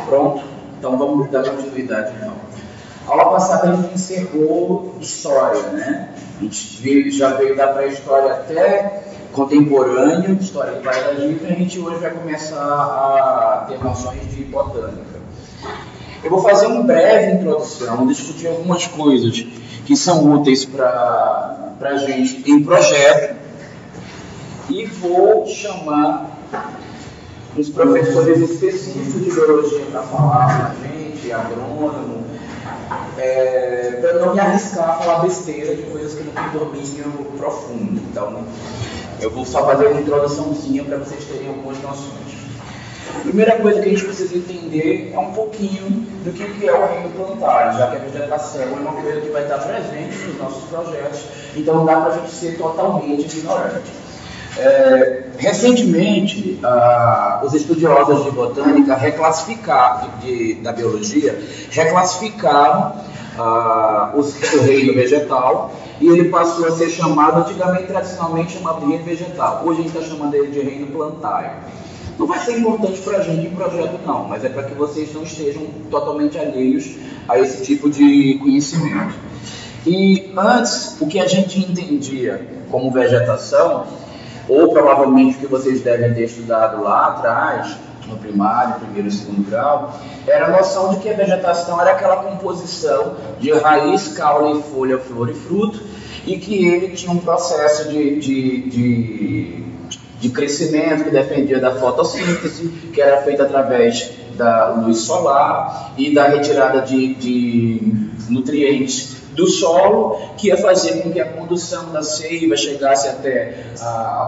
Pronto, então vamos dar continuidade então. A aula passada a gente encerrou história, né? A gente já veio da pré-história até contemporânea, história do paisagismo, e a gente hoje vai começar a ter noções de botânica. Eu vou fazer uma breve introdução, discutir algumas coisas que são úteis para a gente em projeto, e vou chamar os professores específicos de biologia para falar com a gente, agrônomo, para não me arriscar a falar besteira de coisas que não tem domínio profundo. Então, eu vou só fazer uma introduçãozinha para vocês terem algumas noções. A primeira coisa que a gente precisa entender é um pouquinho do que é o reino plantário, já que a vegetação é uma coisa que vai estar presente nos nossos projetos, então não dá para a gente ser totalmente ignorante. Recentemente, os estudiosos de botânica da biologia reclassificaram o reino vegetal, e ele passou a ser chamado, antigamente, tradicionalmente chamado de reino vegetal. Hoje a gente está chamando ele de reino plantário. Não vai ser importante para a gente em projeto não, mas é para que vocês não estejam totalmente alheios a esse tipo de conhecimento. E antes, o que a gente entendia como vegetação, ou provavelmente o que vocês devem ter estudado lá atrás, no primário, primeiro e segundo grau, era a noção de que a vegetação era aquela composição de raiz, caule, folha, flor e fruto, e que ele tinha um processo de crescimento que dependia da fotossíntese, que era feita através da luz solar e da retirada de nutrientes do solo, que ia fazer com que a condução da seiva chegasse até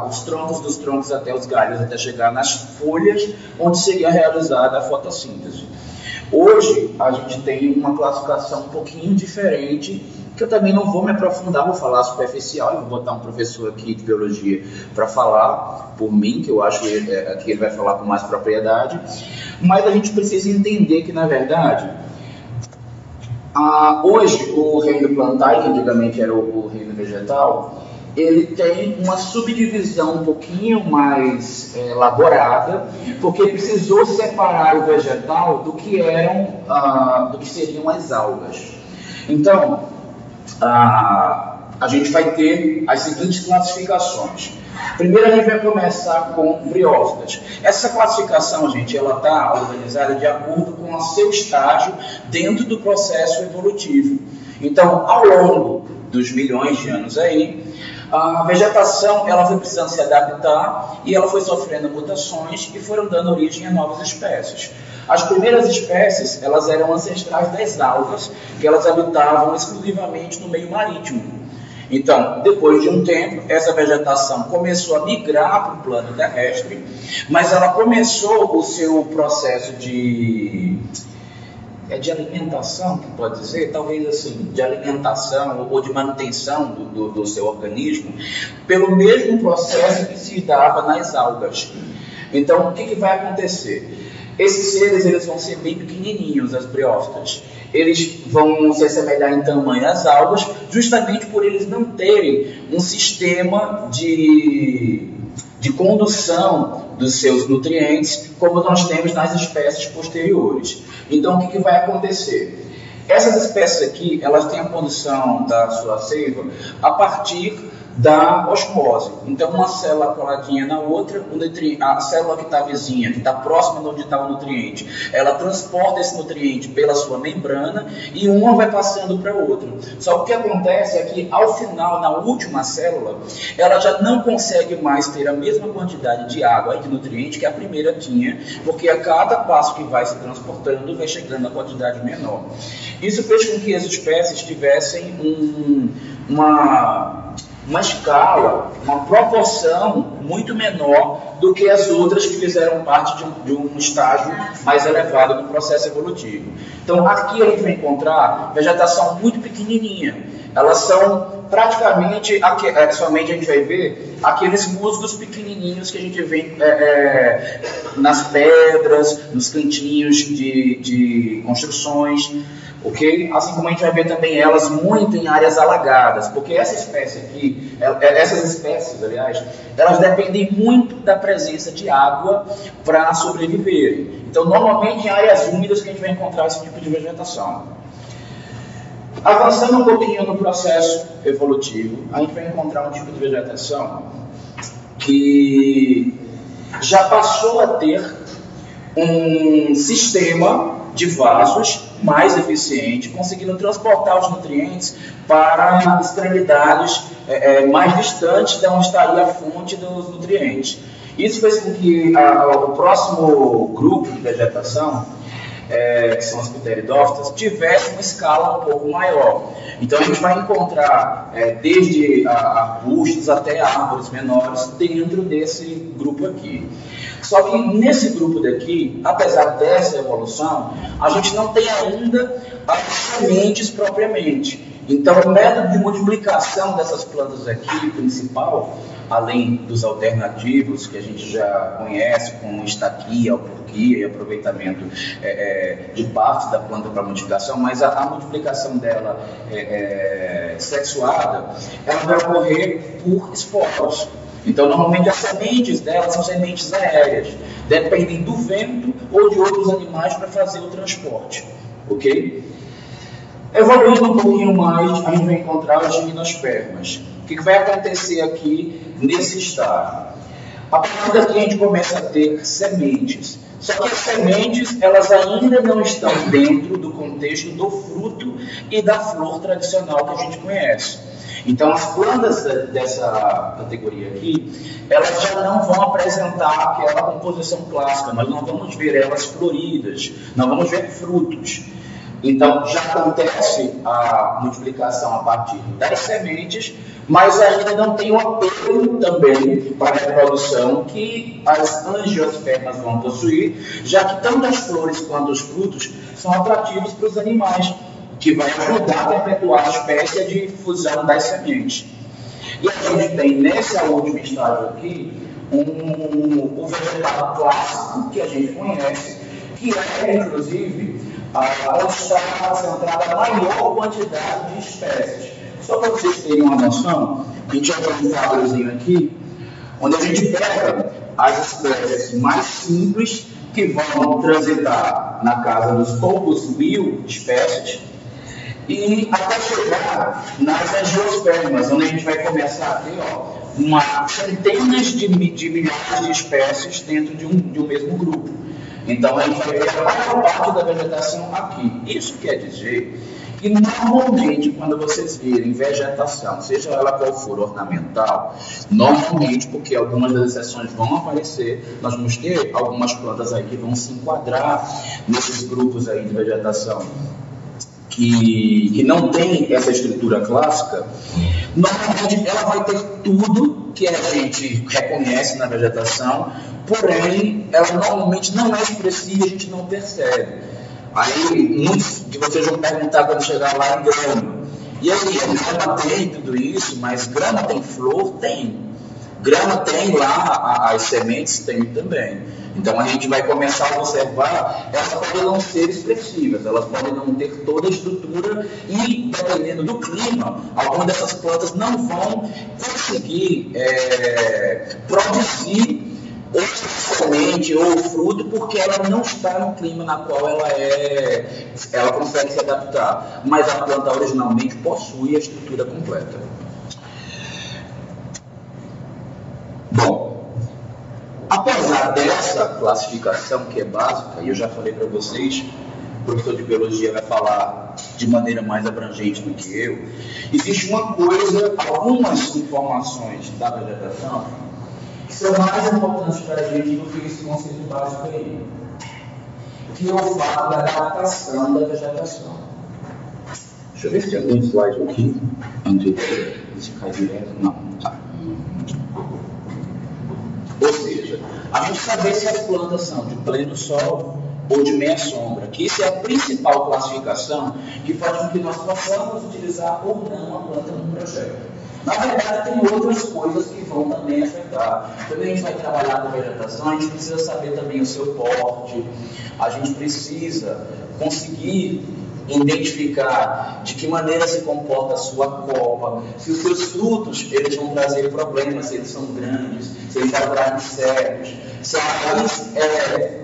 os troncos dos troncos, até os galhos, até chegar nas folhas, onde seria realizada a fotossíntese. Hoje, a gente tem uma classificação um pouquinho diferente, que eu também não vou me aprofundar, vou falar superficial, e vou botar um professor aqui de biologia para falar por mim, que eu acho que ele vai falar com mais propriedade, mas a gente precisa entender que, na verdade, hoje o reino plantário, que antigamente era o reino vegetal, ele tem uma subdivisão um pouquinho mais elaborada, porque precisou separar o vegetal do que seriam as algas. Então, a gente vai ter as seguintes classificações. Primeiro a gente vai começar com briófitas. Essa classificação, gente, ela está organizada de acordo com o seu estágio dentro do processo evolutivo. Então, ao longo dos milhões de anos aí, a vegetação ela foi precisando se adaptar e ela foi sofrendo mutações e foram dando origem a novas espécies. As primeiras espécies, elas eram ancestrais das algas, que elas habitavam exclusivamente no meio marítimo. Então, depois de um tempo, essa vegetação começou a migrar para o plano terrestre, mas ela começou o seu processo de alimentação, que pode dizer, talvez assim, de alimentação ou de manutenção do seu organismo, pelo mesmo processo que se dava nas algas. Então, o que vai acontecer? Esses seres eles vão ser bem pequenininhos, as briófitas. Eles vão se assemelhar em tamanho às algas, justamente por eles não terem um sistema de condução dos seus nutrientes, como nós temos nas espécies posteriores. Então, o que vai acontecer? Essas espécies aqui, elas têm a condução da sua seiva a partir da osmose. Então, uma célula coladinha na outra, a célula que está vizinha, que está próxima de onde está o nutriente, ela transporta esse nutriente pela sua membrana e uma vai passando para a outra. Só que o que acontece é que, ao final, na última célula, ela já não consegue mais ter a mesma quantidade de água e de nutriente que a primeira tinha, porque a cada passo que vai se transportando, vai chegando a quantidade menor. Isso fez com que as espécies tivessem uma escala, uma proporção muito menor do que as outras que fizeram parte de um estágio mais elevado do processo evolutivo. Então, aqui a gente vai encontrar vegetação muito pequenininha, elas são praticamente, somente a gente vai ver, aqueles musgos pequenininhos que a gente vê nas pedras, nos cantinhos de construções, ok? Assim como a gente vai ver também elas muito em áreas alagadas, porque essa espécie aqui, essas espécies, aliás, elas dependem muito da presença de água para sobreviverem. Então, normalmente em áreas úmidas que a gente vai encontrar esse tipo de vegetação. Avançando um pouquinho no processo evolutivo, a gente vai encontrar um tipo de vegetação que já passou a ter um sistema de vasos mais eficiente, conseguindo transportar os nutrientes para extremidades mais distantes de onde estaria a fonte dos nutrientes. Isso fez com que o próximo grupo de vegetação, que são as pteridófitas, tivesse uma escala um pouco maior. Então a gente vai encontrar desde arbustos até árvores menores dentro desse grupo aqui. Só que nesse grupo daqui, apesar dessa evolução, a gente não tem ainda as sementes propriamente. Então o método de multiplicação dessas plantas aqui, principal, além dos alternativos que a gente já conhece, como estaquia, alporquia e aproveitamento de parte da planta para multiplicação, mas a multiplicação dela sexuada, ela vai ocorrer por esporos. Então, normalmente as sementes delas são sementes aéreas, dependem do vento ou de outros animais para fazer o transporte, ok? Evoluindo um pouquinho mais, a gente vai encontrar os gimnospermas. O que vai acontecer aqui nesse estágio? A partir daqui a gente começa a ter sementes. Só que as sementes, elas ainda não estão dentro do contexto do fruto e da flor tradicional que a gente conhece. Então, as plantas dessa categoria aqui, elas já não vão apresentar aquela composição clássica, nós não vamos ver elas floridas, não vamos ver frutos. Então, já acontece a multiplicação a partir das sementes, mas ainda não tem o apelo também para a reprodução que as angiospermas vão possuir, já que tanto as flores quanto os frutos são atrativos para os animais, que vai ajudar a perpetuar a espécie de fusão das sementes. E a gente tem nesse último estágio aqui o vegetal clássico que a gente conhece, que é inclusive onde está concentrada a maior quantidade de espécies. Só para vocês terem uma noção, a gente já tem um quadrozinho aqui, onde a gente pega as espécies mais simples que vão transitar na casa dos poucos mil espécies, e até chegar nas angiospermas, onde a gente vai começar a ter centenas de milhares de espécies dentro de um mesmo grupo. Então a gente vai ver a maior parte da vegetação aqui. Isso quer dizer que normalmente quando vocês virem vegetação, seja ela qual for ornamental, normalmente, porque algumas das exceções vão aparecer, nós vamos ter algumas plantas aí que vão se enquadrar nesses grupos aí de vegetação que não tem essa estrutura clássica. Normalmente ela vai ter tudo que a gente reconhece na vegetação, porém ela normalmente não é expressiva e a gente não percebe. Aí muitos de vocês vão perguntar quando chegar lá em grama. E aí, grama tem tudo isso, mas grama tem flor? Tem. Grama tem lá, as sementes tem também. Então a gente vai começar a observar, elas podem não ser expressivas, elas podem não ter toda a estrutura e, dependendo do clima, algumas dessas plantas não vão conseguir produzir outra semente ou fruto porque ela não está no clima na qual ela consegue se adaptar. Mas a planta originalmente possui a estrutura completa. Bom, apesar dessa classificação que é básica, e eu já falei para vocês, o professor de biologia vai falar de maneira mais abrangente do que eu, existe uma coisa, algumas informações da vegetação que são mais importantes para a gente do que esse conceito básico aí, que é o fato da adaptação da vegetação. Deixa eu ver se tem algum slide aqui, antes de cair direto. Não, tá. Ou seja, a gente saber se as plantas são de pleno sol, ou de meia sombra, que isso é a principal classificação que faz com que nós possamos utilizar ou não a planta no projeto. Na verdade, tem outras coisas que vão também afetar. Quando a gente vai trabalhar com vegetação, a gente precisa saber também o seu porte, a gente precisa conseguir identificar de que maneira se comporta a sua copa, se os seus frutos eles vão trazer problemas, se eles são grandes, se eles vão dar insetos, se a raiz é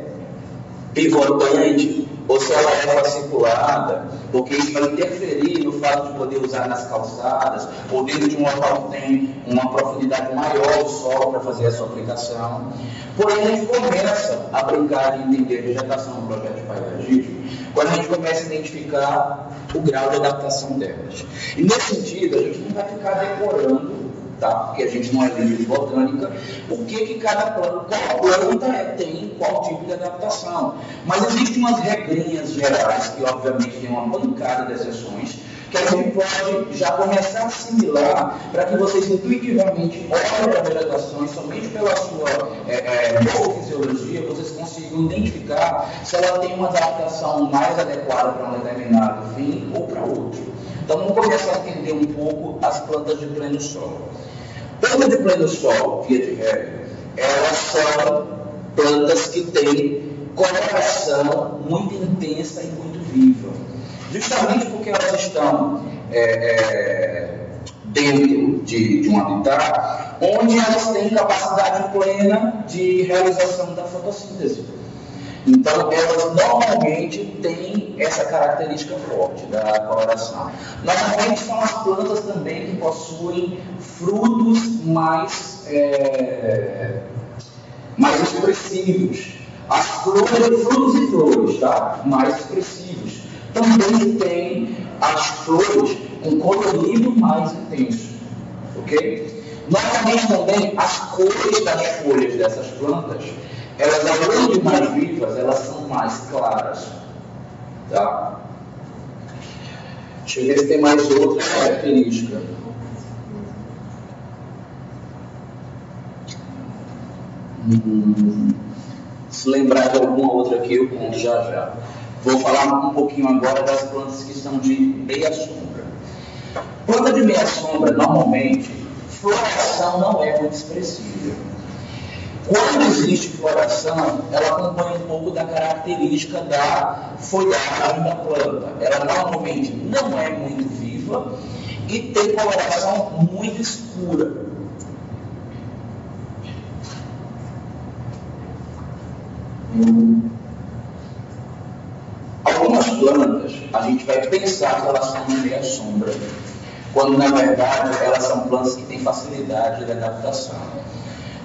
pivotante ou se ela é fasciculada, porque isso vai interferir no fato de poder usar nas calçadas ou dentro de um local que tem uma profundidade maior do solo para fazer a sua aplicação. Porém, a gente começa a brincar de entender vegetação no projeto de paisagismo quando a gente começa a identificar o grau de adaptação delas. E nesse sentido, a gente não vai ficar decorando, tá? Porque a gente não é livre de botânica, o que cada planta, qual planta tem qual tipo de adaptação. Mas existem umas regrinhas gerais, que obviamente tem uma pancada de exceções, que a gente pode já começar a assimilar para que vocês intuitivamente olhem para a vegetação e somente pela sua morfofisiologia vocês consigam identificar se ela tem uma adaptação mais adequada para um determinado fim ou para outro. Então vamos começar a entender um pouco as plantas de pleno solo. Plantas de pleno solo, via de regra, elas são plantas que têm coloração muito intensa e muito viva. Justamente porque elas estão dentro de um habitat onde elas têm capacidade plena de realização da fotossíntese. Então, elas normalmente têm essa característica forte da coloração. Normalmente são as plantas também que possuem frutos mais expressivos. As flores, frutos e flores, tá? Mais expressivos. Também tem as flores com colorido mais intenso, ok? Normalmente também as cores das folhas dessas plantas, elas além de mais vivas, elas são mais claras, tá? Deixa eu ver se tem mais outra característica. Se lembrar de alguma outra aqui, eu conto já. Vou falar um pouquinho agora das plantas que são de meia sombra. Planta de meia sombra, normalmente, floração não é muito expressiva. Quando existe floração, ela acompanha um pouco da característica da folhagem da planta. Ela normalmente não é muito viva e tem coloração muito escura. Algumas plantas, a gente vai pensar que elas são de meia sombra, quando na verdade elas são plantas que têm facilidade de adaptação.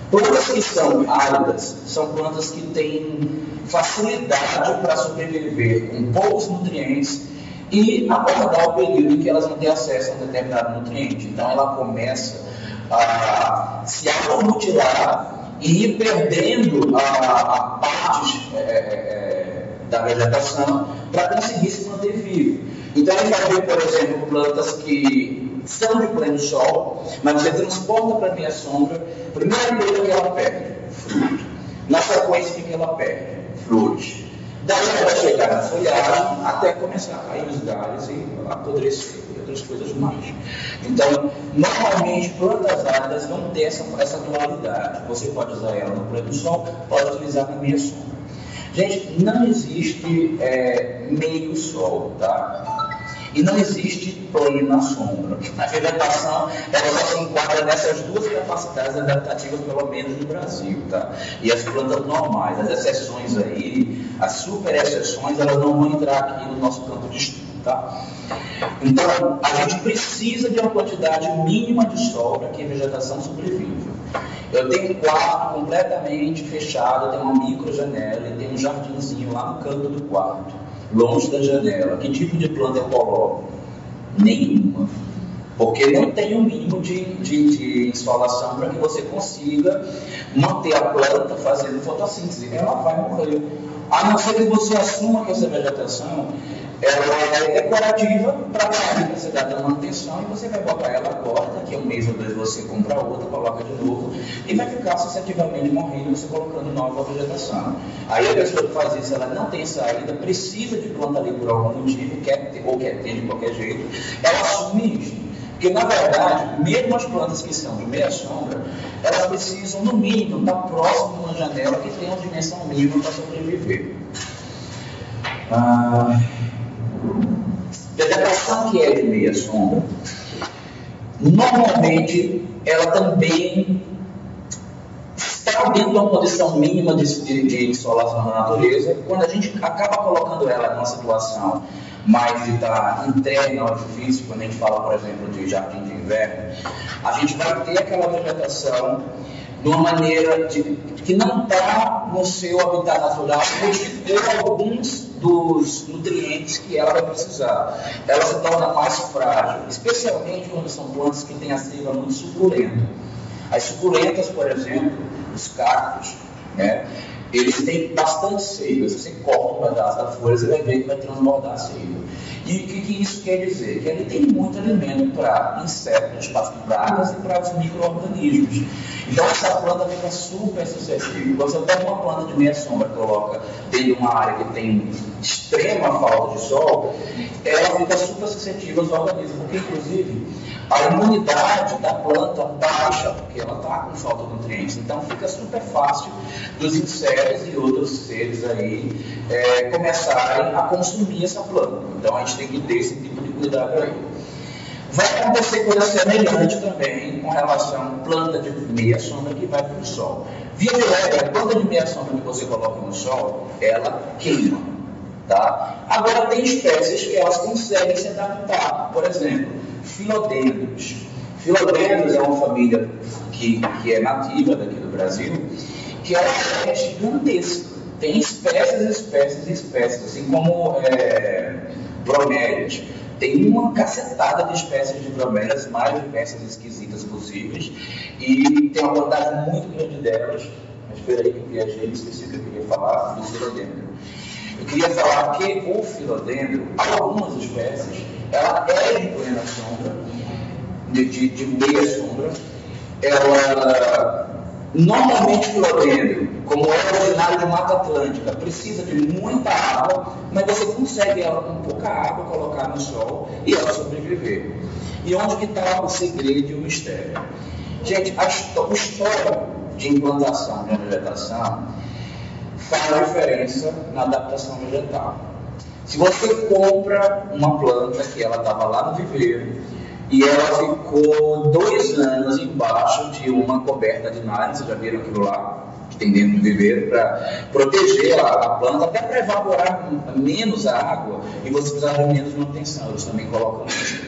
Plantas que são áridas são plantas que têm facilidade para sobreviver com poucos nutrientes e aguardar o período em que elas vão ter acesso a um determinado nutriente. Então ela começa a se automutilar e ir perdendo a partes da vegetação para conseguir se manter vivo. Então a gente vai ver, por exemplo, plantas que são de pleno sol, mas você transporta para a meia sombra, primeira coisa que ela perde, fruto. Na sequência, o que ela perde? Flores. Daí ela vai chegar na folhagem até começar a cair os galhos e apodrecer e outras coisas mais. Então, normalmente, plantas áridas vão ter essa dualidade. Você pode usar ela no pleno sol, pode utilizar na meia sombra. Gente, não existe meio sol, tá? E não existe plena sombra. A vegetação, ela só se enquadra nessas duas capacidades adaptativas, pelo menos no Brasil, tá? E as plantas normais, as exceções aí, as super exceções, elas não vão entrar aqui no nosso campo de estudo, tá? Então, a gente precisa de uma quantidade mínima de sol para que a vegetação sobreviva. Eu tenho um quarto completamente fechado, tem uma micro janela e tem um jardinzinho lá no canto do quarto, longe da janela. Que tipo de planta eu coloco? Nenhuma. porque não tem o mínimo de insolação para que você consiga manter a planta fazendo fotossíntese. Ela vai morrer. A não ser que você assuma que essa vegetação ela é decorativa para dar a necessidade da manutenção, e você vai botar ela agora, daqui a um mês ou dois você compra outra, coloca de novo, e vai ficar sucessivamente morrendo, você colocando nova vegetação. Aí a pessoa que faz isso, ela não tem saída, precisa de planta ali por algum motivo, quer ter de qualquer jeito, ela assume isso. Porque, na verdade, mesmo as plantas que são de meia sombra, elas precisam, no mínimo, estar próximo de uma janela que tenha uma dimensão mínima para sobreviver. Vegetação que é de meia sombra, normalmente, ela também está dentro de uma condição mínima de insolação na natureza. Quando a gente acaba colocando ela numa situação mais de estar interna ao edifício, quando a gente fala, por exemplo, de jardim de inverno, a gente vai ter aquela vegetação de uma maneira que não está no seu habitat natural, modificou alguns dos nutrientes que ela vai precisar. Ela se torna mais frágil, especialmente quando são plantas que têm a seiva muito suculenta. As suculentas, por exemplo, os cactos, né? Eles têm bastante seiva. Se você corta um pedaço da folha, você vai ver que vai transbordar a seiva. E o que isso quer dizer? Que ele tem muito alimento para insetos, para pragas e para os micro-organismos. Então essa planta fica super suscetível. Quando você pega uma planta de meia sombra e coloca dentro de uma área que tem extrema falta de sol, ela fica super suscetível aos organismos, porque inclusive a imunidade da planta baixa, porque ela está com falta de nutrientes. Então fica super fácil dos insetos e outros seres aí começarem a consumir essa planta. Então a gente tem que ter esse tipo de cuidado aí. Vai acontecer coisa semelhante também com relação à planta de meia sombra que vai para o sol. Via de regra, a planta de meia sombra que você coloca no sol, ela queima. Tá? Agora tem espécies que elas conseguem se adaptar. Por exemplo, filodendros. Filodendros é uma família que é nativa daqui do Brasil, que ela é gigantesca. Tem espécies, assim como bromélias. Tem uma cacetada de espécies de bromélias, mais de espécies esquisitas possíveis, e tem uma quantidade muito grande delas. Mas espera aí que eu viajei, esqueci o que eu queria falar do filodendro. Eu queria falar que o filodendro, algumas espécies, ela é de plena sombra, de meia sombra. Ela, normalmente, filodendro, como é originário de Mata Atlântica, precisa de muita água, mas você consegue ela com pouca água colocar no sol e ela sobreviver. E onde que está o segredo e o mistério? Gente, o histórico de implantação de uma vegetação faz diferença na adaptação vegetal. Se você compra uma planta que ela estava lá no viveiro e ela ficou 2 anos embaixo de uma coberta de nylon, vocês já viram aquilo lá que tem dentro do viveiro, para proteger a planta, até para evaporar menos a água e você precisar de menos manutenção. Eles também colocam isso.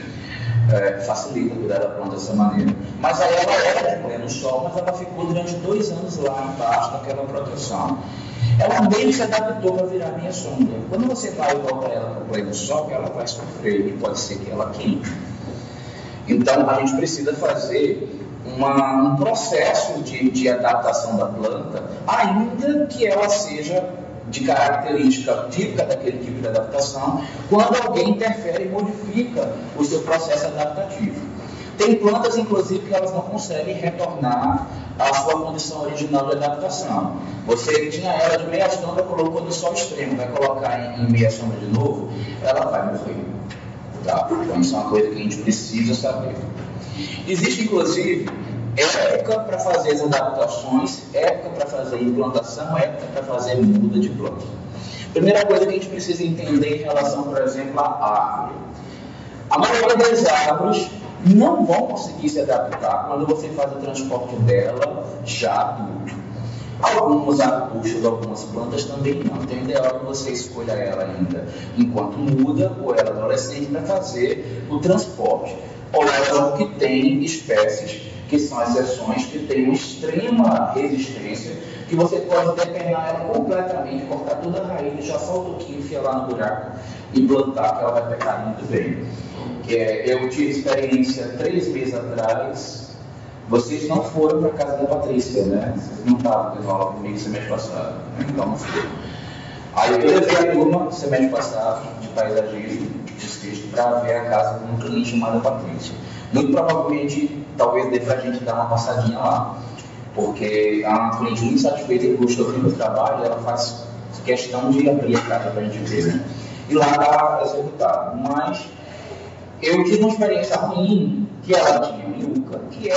Facilita cuidar da planta dessa maneira. Mas aí ela era de pleno sol, mas ela ficou durante 2 anos lá embaixo daquela proteção. Ela meio que se adaptou para virar minha sombra. Quando você vai voltar ela para o pleno sol, ela vai sofrer e pode ser que ela queime. Então a gente precisa fazer um processo de adaptação da planta, ainda que ela seja de característica típica daquele tipo de adaptação, quando alguém interfere e modifica o seu processo adaptativo. Tem plantas, inclusive, que elas não conseguem retornar à sua condição original de adaptação. Você tinha ela de meia sombra, colocou no sol extremo, vai colocar em meia sombra de novo, ela vai morrer. Tá? Então isso é uma coisa que a gente precisa saber. Existe, inclusive, época para fazer as adaptações, época para fazer implantação, época para fazer muda de planta. Primeira coisa que a gente precisa entender em relação, por exemplo, à árvore. A maioria das árvores não vão conseguir se adaptar quando você faz o transporte dela já adulto. Alguns arbustos, algumas plantas também não. Então é ideal que você escolha ela ainda enquanto muda ou ela adolescente para fazer o transporte. Lógico que tem espécies que são exceções, que têm uma extrema resistência, que você pode depenar ela completamente, cortar toda a raiz, deixar só o toquinho, enfiar lá no buraco e plantar, que ela vai pegar muito bem. Eu tive experiência 3 meses atrás. Vocês não foram para a casa da Patrícia, né? Vocês não estavam tendo aula comigo semestre passado, né? Então não foi. Aí eu levei a turma semestre passado de paisagismo, para ver a casa de um cliente chamado Patrícia. Muito provavelmente, talvez dê para a gente dar uma passadinha lá, porque é uma cliente muito satisfeita e gostou muito do trabalho, ela faz questão de abrir a casa para a gente ver, né? E lá está executado. Mas eu tive uma experiência ruim, que ela tinha miúca, que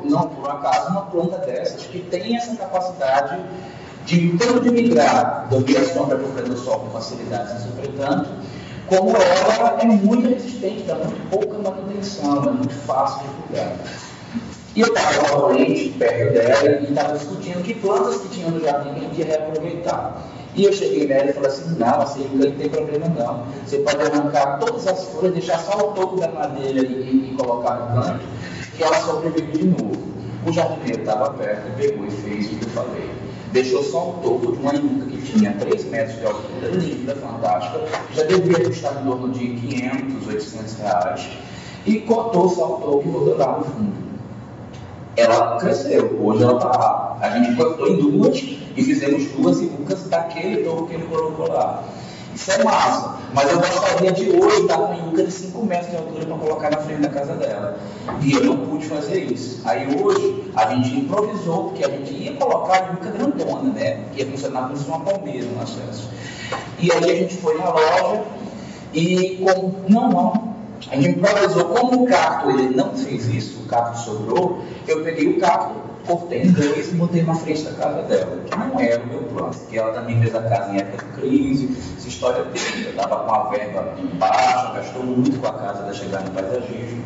não por acaso, uma planta dessas que tem essa capacidade de tanto de migrar do ambiente sombra para o pleno do sol com facilidade, sem sofrer tanto, como ela é muito resistente, dá muito pouca manutenção, é muito fácil de cuidar. E eu estava novamente perto dela e estava discutindo que plantas que tinham no jardim que a gente ia reaproveitar. E eu cheguei nela e falei assim, não, assim, não tem problema não. Você pode arrancar todas as folhas, deixar só o topo da madeira e colocar no canto, que ela sobrevive de novo. O jardineiro estava perto e pegou e fez o que eu falei. Deixou só o topo de uma inuca que tinha 3 metros de altura, linda, fantástica, já devia custar em torno de 500, 800 reais, e cortou só o topo e botou lá no fundo. Ela cresceu, hoje ela está lá. A gente cortou em 2 e fizemos 2 inucas daquele topo que ele colocou lá. Isso é massa, mas eu gostaria de hoje estar com uma inuca de 5 metros de altura para colocar na frente da casa dela. E eu não pude fazer isso. Aí hoje a gente improvisou, porque a gente ia colocar a inuca grandona, né? Ia funcionar como se fosse uma palmeira no acesso. E aí a gente foi na loja e a gente improvisou. Como o cacto ele não fez isso, o cacto sobrou, eu peguei o cacto, cortei em 2 e botei na frente da casa dela, que não era o meu plano, porque ela também fez a casa em época de crise, essa história dele, eu estava com a verba baixa, gastou muito com a casa da chegada no paisagismo.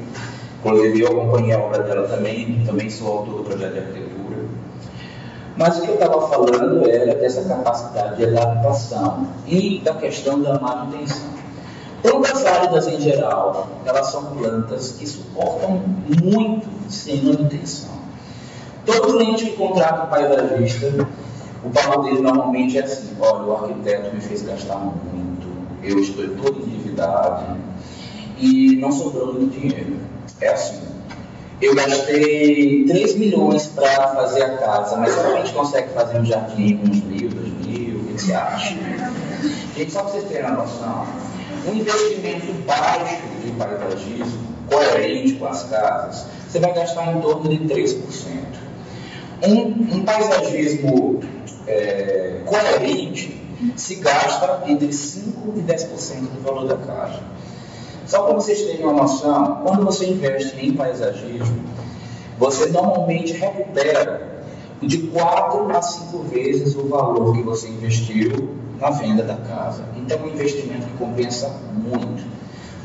Inclusive eu acompanhei a obra dela também sou autor do projeto de arquitetura. Mas o que eu estava falando era dessa capacidade de adaptação e da questão da manutenção. Plantas áridas em geral, elas são plantas que suportam muito sem manutenção. Todo cliente que contrata um paisagista, o papo dele normalmente é assim, olha, o arquiteto me fez gastar muito, eu estou todo endividado e não sobrou muito dinheiro. É assim, eu gastei 3 milhões para fazer a casa, mas a gente consegue fazer um jardim com uns 1.000, 2.000, o que você acha? Gente, só para vocês terem uma noção, um investimento baixo de paisagismo, coerente com as casas, você vai gastar em torno de 3%. Um paisagismo coerente se gasta entre 5% e 10% do valor da casa. Só para vocês terem uma noção, quando você investe em paisagismo, você normalmente recupera de 4 a 5 vezes o valor que você investiu na venda da casa. Então é um investimento que compensa muito,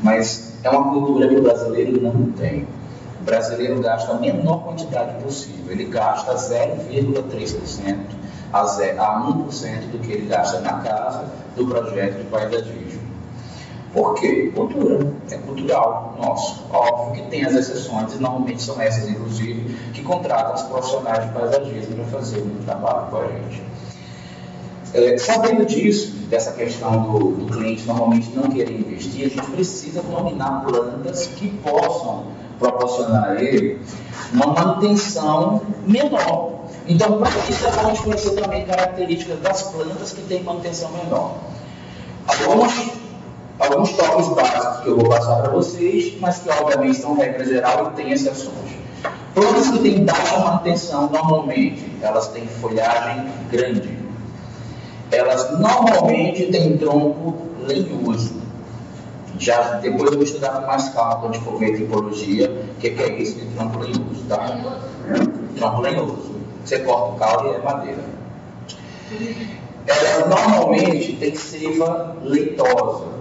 mas é uma cultura que o brasileiro não tem. O brasileiro gasta a menor quantidade possível, ele gasta 0,3% a 1% do que ele gasta na casa do projeto de paisagismo. Por quê? Cultura, é cultural nosso. Óbvio que tem as exceções, e normalmente são essas, inclusive, que contratam os profissionais de paisagismo para fazer um trabalho coerente. Sabendo disso, dessa questão do cliente normalmente não querer investir, a gente precisa dominar plantas que possam proporcionar a ele uma manutenção menor. Então, para isso é bom a gente conhecer também características das plantas que têm manutenção menor. Alguns toques básicos que eu vou passar para vocês, mas que obviamente são regra geral e tem exceções. Plantas que têm baixa manutenção, normalmente, elas têm folhagem grande. Elas normalmente têm tronco lenhoso. Já depois eu vou estudar com mais calma quando a gente for ver tipologia, o que é isso de tronco lenhoso, tá? Tronco lenhoso. Você corta o caule e é madeira. Elas normalmente têm seiva leitosa.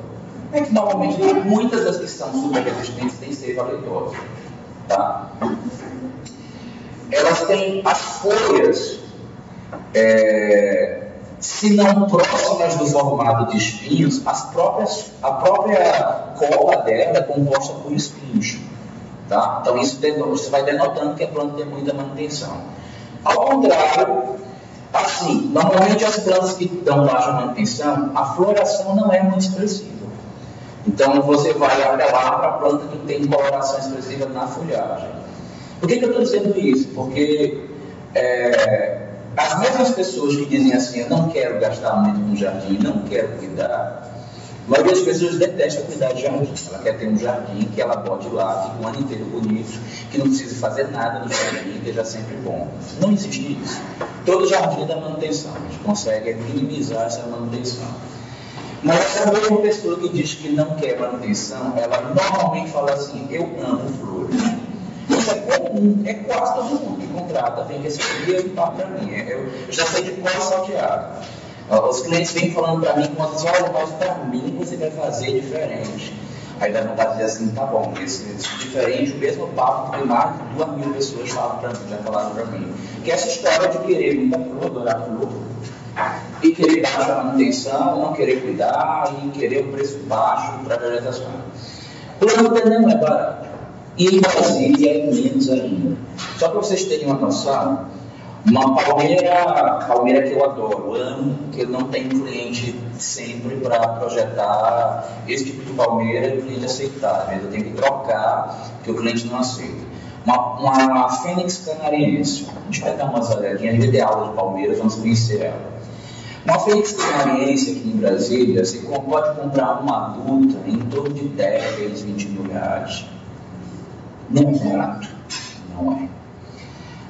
É que normalmente muitas das que são super resistentes têm seiva leitosa, tá? Elas têm as folhas, se não próximas do formato de espinhos, a própria cola dela é composta por espinhos, tá? Então isso você vai denotando que a planta tem muita manutenção. Ao contrário, Assim, normalmente as plantas que dão baixa manutenção, a floração não é muito expressiva. Então você vai apelar para a planta que tem coloração expressiva na folhagem. Por que eu estou dizendo isso? Porque as mesmas pessoas que dizem assim, eu não quero gastar muito com jardim, não quero cuidar, a maioria das pessoas detesta cuidar de jardim. Ela quer ter um jardim que ela bote lá, fique o ano inteiro bonito, que não precise fazer nada no jardim, que esteja sempre bom. Não existe isso. Todo jardim dá manutenção, a gente consegue minimizar essa manutenção. Mas a mesma pessoa que diz que não quer manutenção, ela normalmente fala assim, eu amo flores. Isso é comum, é quase todo mundo que contrata, vem que esse dia e fala para mim. Eu já sei de qual salteado. Os clientes vêm falando para mim, quando dizem, olha, mas para mim você vai fazer diferente. Aí dá vontade de dizer assim, tá bom, esse diferente, o mesmo papo que mais de 2.000 pessoas falam para mim, já falaram para mim. Que é essa história de querer muita flor, adorar flor, e querer baixa manutenção, não querer cuidar, e querer um preço baixo para a vegetação. Planta não é barato. E em Brasília é menos ainda. Só para vocês terem uma noção, uma palmeira que eu adoro, amo, que não tem cliente sempre para projetar esse tipo de palmeira e o cliente aceitar. Às vezes eu tenho que trocar, porque o cliente não aceita. Uma fênix canariense. A gente vai dar umas olhadinhas, a gente tem aula de palmeiras, vamos conhecer ela. Uma fênix canariense aqui em Brasília, você pode comprar uma adulta em torno de 10, 20 mil reais. Não é barato, não é.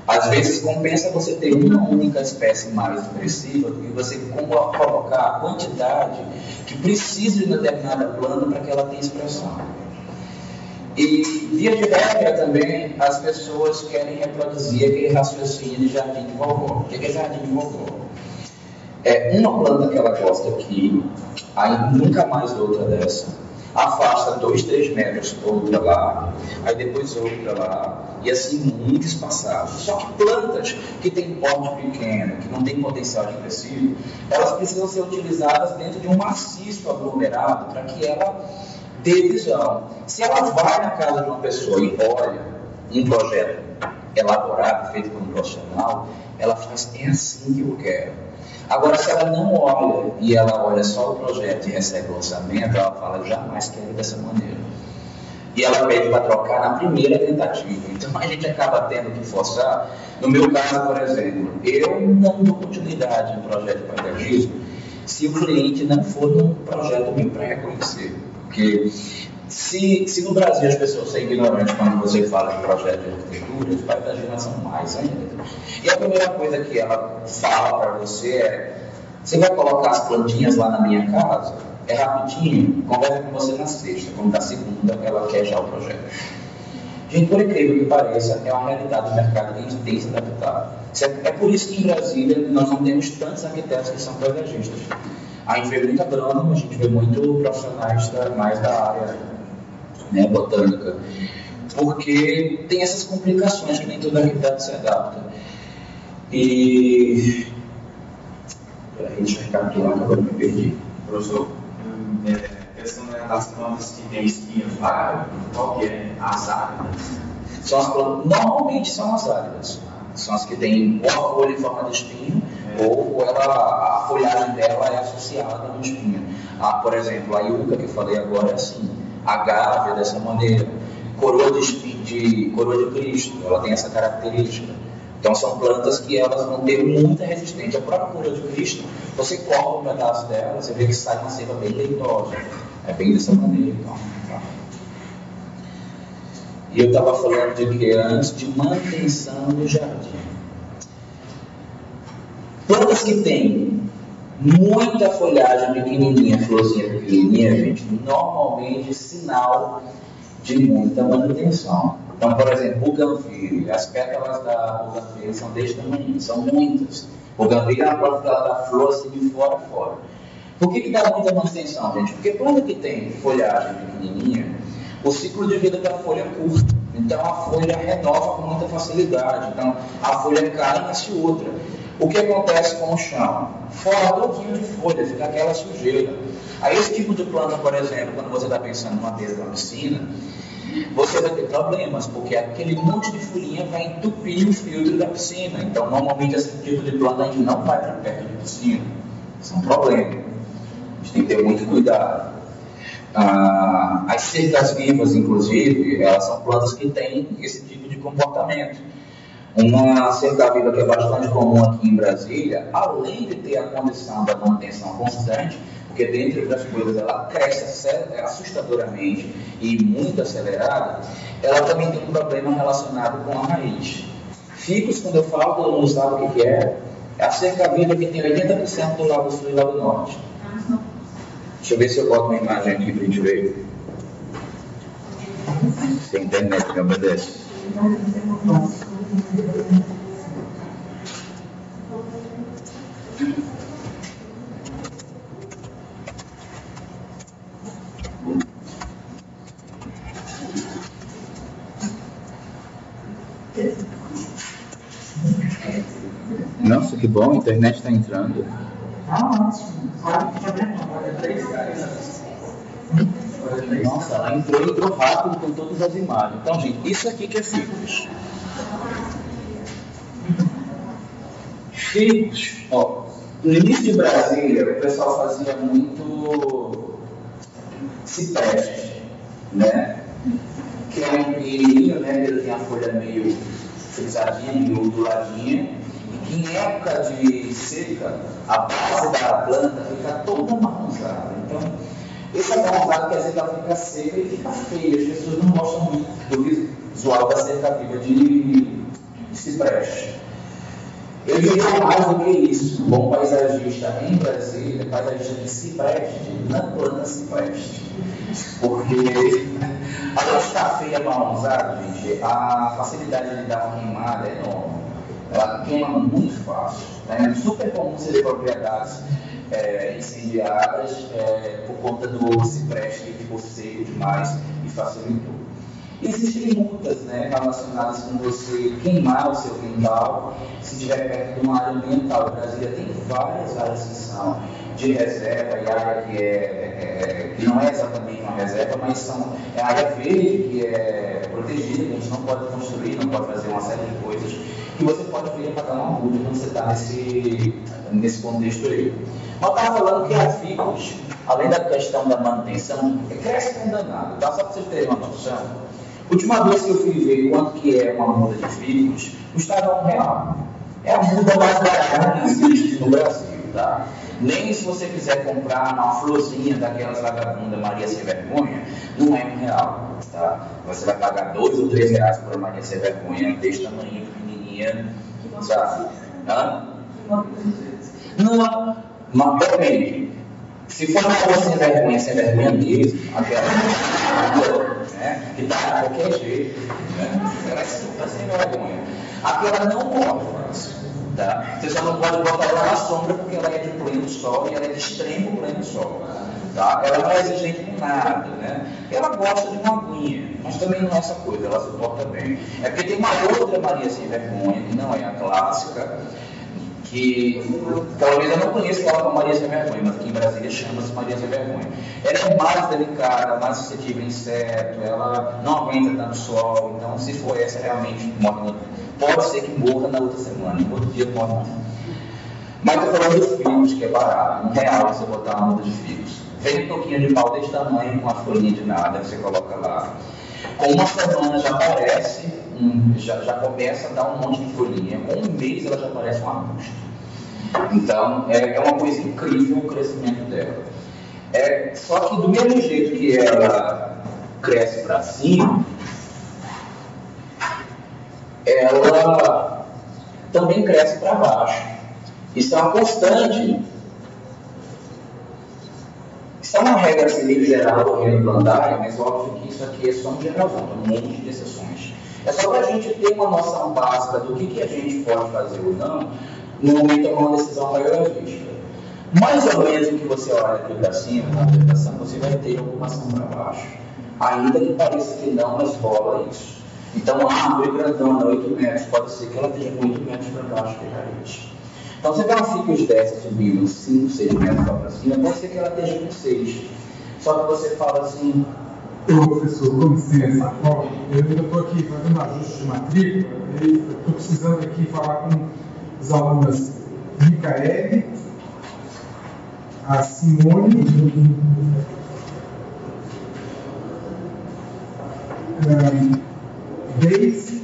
Às vezes compensa você ter uma única espécie mais expressiva e você colocar a quantidade que precisa de determinada planta para que ela tenha expressão. E, via de regra também, as pessoas querem reproduzir aquele raciocínio de jardim de vovó. O que é jardim de vovó? É uma planta que ela gosta aqui, aí nunca mais outra dessa. Afasta 2, 3 metros, outra lá, aí depois outra lá, e assim muito espaçado. Só que plantas que têm porte pequeno, que não têm potencial expressivo, elas precisam ser utilizadas dentro de um maciço aglomerado para que ela dê visão. Se ela vai na casa de uma pessoa e olha um projeto elaborado, feito por um profissional, ela faz, é assim que eu quero. Agora, se ela não olha e ela olha só o projeto e recebe o orçamento, ela fala, eu jamais quero dessa maneira. E ela pede para trocar na primeira tentativa. Então, a gente acaba tendo que forçar. No meu caso, por exemplo, eu não dou continuidade no projeto de paisagismo se o cliente não for num projeto meu para reconhecer. Porque se no Brasil as pessoas são ignorantes quando você fala de projeto de arquitetura, os paisagistas são mais ainda. E a primeira coisa que ela fala para você é, você vai colocar as plantinhas lá na minha casa? É rapidinho, conversa com você na sexta, quando na segunda ela quer já o projeto. Gente, por incrível que pareça, é uma realidade do mercado que a gente tem que se adaptar. É por isso que em Brasília nós não temos tantos arquitetos que são paisagistas. A gente vê muito agrônomo, a gente vê muito profissionais mais da área, né, botânica, porque tem essas complicações que nem todo arquiteto se adapta. E deixa eu recapitular, que agora me perdi. Professor, questão das plantas que têm espinhos lá, qual que é? As áridas? São as plantas, normalmente são as áridas. São as que têm ou a folha em forma de espinho, ou a folhagem dela é associada a um espinho. Por exemplo, a iuca que eu falei agora é assim, a gávea dessa maneira, coroa de Cristo, ela tem essa característica. Então são plantas que elas vão ter muita resistência. A própria coroa de Cristo, você corta um pedaço dela, você vê que sai uma seiva bem leitosa. É bem dessa maneira, então. Tá? E eu estava falando de que antes de manutenção do jardim. Plantas que têm muita folhagem pequenininha, florzinha pequenininha, gente, normalmente sinal de muita manutenção. Então, por exemplo, buganvília, as pétalas da buganvília são deste tamanho, são muitas. Buganvília é uma planta que ela dá flor assim de fora a fora. Por que dá muita manutenção, gente? Porque planta que tem folhagem pequenininha, o ciclo de vida da folha é curto. Então, a folha renova com muita facilidade. Então, a folha cai e nasce outra. O que acontece com o chão? Fora todinho de folha, fica aquela sujeira. Aí esse tipo de planta, por exemplo, quando você está pensando numa mesa de uma piscina, você vai ter problemas, porque aquele monte de folhinha vai entupir o filtro da piscina. Então, normalmente, esse tipo de planta a gente não vai para perto de piscina. Isso é um problema. A gente tem que ter muito cuidado. As cercas vivas, inclusive, elas são plantas que têm esse tipo de comportamento. Uma cerca viva que é bastante comum aqui em Brasília, além de ter a condição da manutenção constante, porque dentre outras coisas ela cresce assustadoramente e muito acelerada, ela também tem um problema relacionado com a raiz. Ficus, quando eu falo, todo mundo sabe o que é. É a cerca viva que tem 80% do lado sul e lado norte. Deixa eu ver se eu boto uma imagem aqui para a gente ver. Se a internet me obedece. Nossa, que bom, a internet está entrando. Nossa, ela entrou rápido com todas as imagens. Então, gente, isso aqui que é ficus. Ficus, ó, no início de Brasília, o pessoal fazia muito cipreste, né? Que é um pequenininho, né? Ele tem a folha meio fixadinha, meio onduladinha. E em época de seca, a base da planta fica toda amarronzada. Então, esse amarronzado quer dizer que ela fica seca e fica feia. As pessoas não gostam muito do visual da cerca viva de cipreste. Eu diria mais do que isso. Um bom paisagista em Brasília, paisagista de cipreste, não planta cipreste. Porque além de ficar feia amarronzada, gente, a facilidade de dar uma queimada é enorme. Ela queima muito fácil. É super comum ser de propriedades incendiadas por conta do cipreste que ficou seco demais e facilitou. Existem multas, né, relacionadas com você queimar o seu quintal se estiver perto de uma área ambiental. O Brasília tem várias áreas que são de reserva e área que não é exatamente uma reserva, mas é área verde que é protegida, que a gente não pode construir, não pode fazer uma série de coisas que você pode vir a pagar uma multa quando você está nesse contexto aí. Mas eu estava falando que a ficus, além da questão da manutenção, cresce com danado, tá? Só para vocês terem uma noção. Última vez que eu fui ver quanto que é uma muda de ficus, custava R$1. É a muda mais barata que existe no Brasil, tá? Nem se você quiser comprar uma florzinha daquelas vagabundas Maria Sem Vergonha, não é R$1, tá? Você vai pagar R$2 ou R$3 por uma Maria Sem Vergonha desse tamanho, pequenininha, sabe? Hã? Não, mas depende. Se for uma Maria Sem vergonha mesmo, aquela que dá de qualquer jeito, né? Ela é super sem vergonha. Aquela não morre fácil, tá? Você só não pode botar ela na sombra porque ela é de pleno sol e ela é de extremo pleno sol, tá? Ela não é exigente com nada, né? Ela gosta de uma aguinha, mas também não é essa coisa, ela suporta bem. É porque tem uma outra Maria Sem Vergonha, que não é a clássica, que talvez eu não conheço ela como Maria Sem Vergonha, mas aqui em Brasília chama-se Maria Sem Vergonha. Ela é mais delicada, mais suscetível a inseto, ela não aguenta tanto sol, então se for essa realmente morre, pode ser que morra na outra semana, no outro dia morre não. Mas estou falando dos ficus, que é barato, R$1 você botar uma muda de ficus. Vem um toquinho de pau desse tamanho, com uma folhinha de nada, você coloca lá. Com uma semana já aparece, já começa a dar um monte de folhinha. Com um mês ela já parece um arbusto. Então, é uma coisa incrível o crescimento dela. Só que do mesmo jeito que ela cresce para cima, ela também cresce para baixo. Isso é uma constante. Isso é uma regra civil geral do reino plantário, mas óbvio que isso aqui é só um geralzão, um monte de exceções. É só para a gente ter uma noção básica do que a gente pode fazer ou não no momento de tomar uma decisão paiologística. Mais ou menos o que você olha aqui para cima, na vegetação, você vai ter alguma ação para baixo. Ainda que pareça que não, mas rola isso. Então, uma árvore grandona, 8 metros, pode ser que ela esteja com 8 metros para baixo de raiz. Então, você vê uma ficus dessa subindo 5, 6 metros para cima, pode ser que ela esteja com 6. Só que você fala assim, Ô, professor, com licença. Bom, eu ainda estou aqui fazendo ajuste de matrícula e estou precisando aqui falar com as alunas Micaele, a Simone, Deise,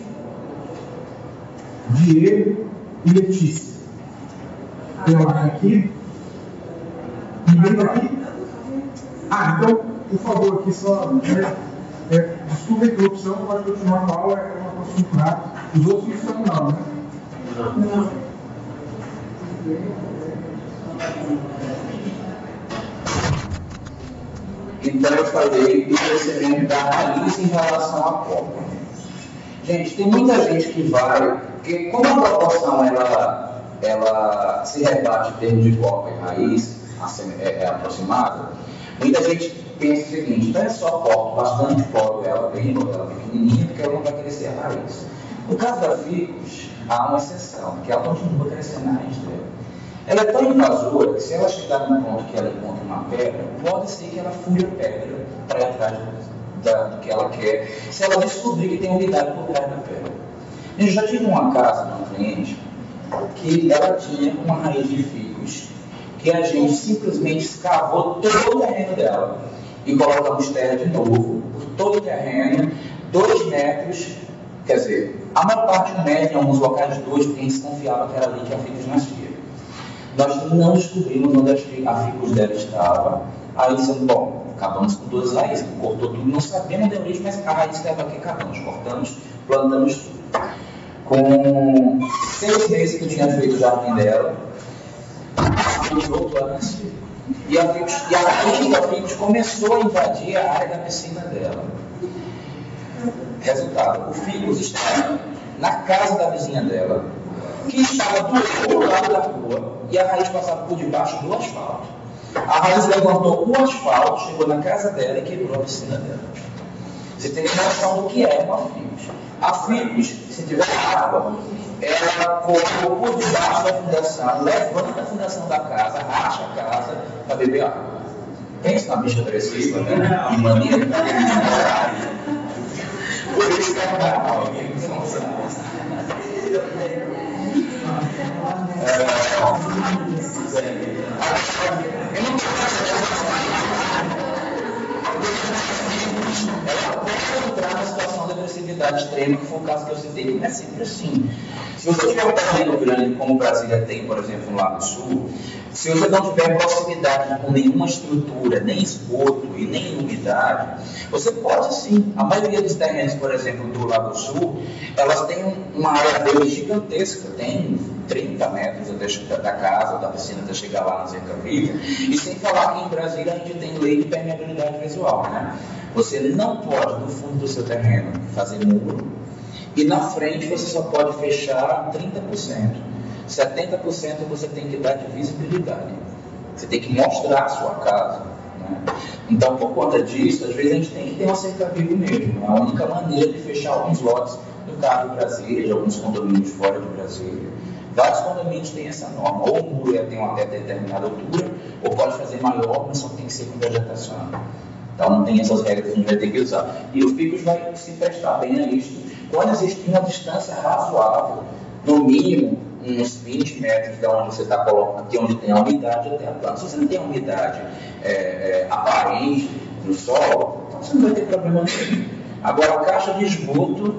Diego e Letícia. Tem alguém aqui? Ninguém está aqui? Ah, então, por favor, aqui só. Desculpa a interrupção, pode continuar com a aula, é uma assunto rápido. Os outros não estão, não, né? Não. Então eu falei do crescimento da raiz em relação à copa. Gente, tem muita gente que vai, porque como a proporção ela se rebate em termos de copa e raiz aproximada, muita gente pensa o seguinte: então é só corto bastante, podo ela bem, boto ela pequenininha, porque ela não vai crescer a raiz. No caso da ficus, há uma exceção, porque ela continua crescendo a raiz dela. Ela é tão invasora que se ela chegar num ponto que ela encontra uma pedra, pode ser que ela fure a pedra para ir atrás do que ela quer, se ela descobrir que tem umidade por trás da pedra. Eu já tive uma casa de um cliente que ela tinha uma raiz de ficus, que a gente simplesmente escavou todo o terreno dela e colocamos terra de novo por todo o terreno, 2 metros, quer dizer, a maior parte 1 metro, em alguns locais 2, porque a gente desconfiava que era ali que a ficus nascia. Nós não descobrimos onde a ficus dela estava. Aí dizendo, bom, acabamos com 2 raízes, cortou tudo, não sabemos onde é a origem, mas a raiz estava aqui, acabamos, cortamos, plantamos tudo. Com 6 meses que eu tinha feito o jardim dela, a ficus voltou a nascer. E a raiz da ficus começou a invadir a área da piscina dela. Resultado, o ficus estava na casa da vizinha dela, que estava do outro lado da rua, e a raiz passava por debaixo do asfalto. A raiz levantou o asfalto, chegou na casa dela e quebrou a piscina dela. Você tem noção do que é uma ficus. A ficus, se tiver água, ela corre por debaixo da fundação, levanta a fundação da casa, racha a casa para beber água. Pensa na bicha agressiva, né? De maneira por isso que é normal. Ela pode entrar na situação de agressividade extrema, que foi o caso que eu citei, não é sempre assim. Se você tiver um terreno grande, como Brasília tem, por exemplo, no Lago Sul, se você não tiver proximidade com nenhuma estrutura, nem esgoto e nem umidade, você pode sim. A maioria dos terrenos, por exemplo, do Lago Sul, elas têm uma área verde gigantesca, tem 30 metros da casa, da piscina, até chegar lá na cerca viva. E sem falar que em Brasília a gente tem lei de permeabilidade visual, né? Você não pode, no fundo do seu terreno, fazer muro, e na frente você só pode fechar 30%. 70% você tem que dar de visibilidade. Você tem que mostrar a sua casa, né? Então, por conta disso, às vezes a gente tem que ter uma cerca viva mesmo. É a única maneira de fechar alguns lotes, no caso de Brasília, de alguns condomínios fora de Brasília. Vários condomínios têm essa norma. Ou o muro tem uma determinada altura, ou pode fazer maior, mas só tem que ser com vegetação. Então não tem essas regras que a gente vai ter que usar. E o ficus vai se prestar bem a isso quando existe uma distância razoável, no mínimo uns 20 metros de onde você está colocando, de onde tem a umidade até a planta. Se você não tem a umidade aparente no solo, então você não vai ter problema nenhum. Agora, a caixa de esgoto